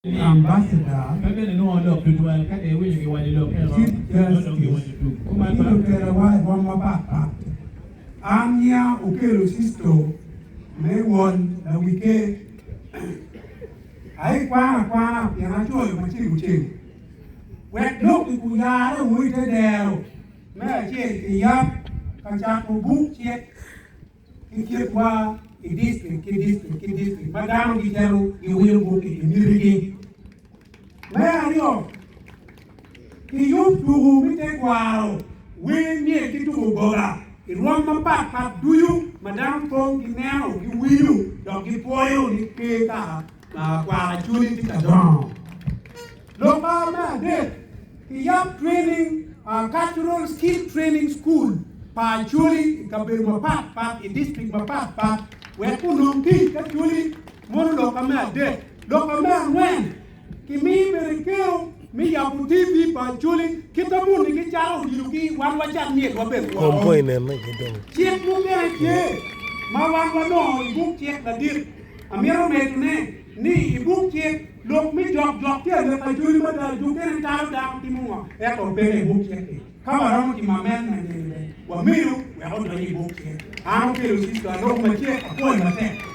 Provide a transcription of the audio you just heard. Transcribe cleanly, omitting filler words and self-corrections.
ambassador kagene no ondo kutwal kage winyo gi wadi lo pero no gi wadi tu kuma ba kera wa ma ba anya Okello Sisto me won na wike ai kwa ya na choyo machi wet look ku ya ro wi te dero me che ki ya ka cha ku bu che ki kwa district madam ki dero I will go ki miriki me ario ki yu tu mi te kwaro we ni ki tu goga I roma pa do you madam pong ki neo ki wilu do ki poyo ni ke ka kwa chuli ti ka don lo pa ma de ki yap training cultural skill training school pa chuli ka be ma pa in district ma pa we ku no ki ka chuli mon lo ka ma de lo ka ma wen ki mi be ke mi ya bu TV pa chuli kita mu ni ki chao ki wan wa chan ni ko be ko Kompoy ne me kidogo. Chiek mu be ke ma wan wa no bu chiek da dir amiro me ne ni bu chiek lok mi jok ke le pa chuli ma da ju ke ta da ti mu e ko be bu chiek ka ba ron ti ma men na ni wa miru we ho do ni bu chiek Okello Sisto no ma chiek ko ma te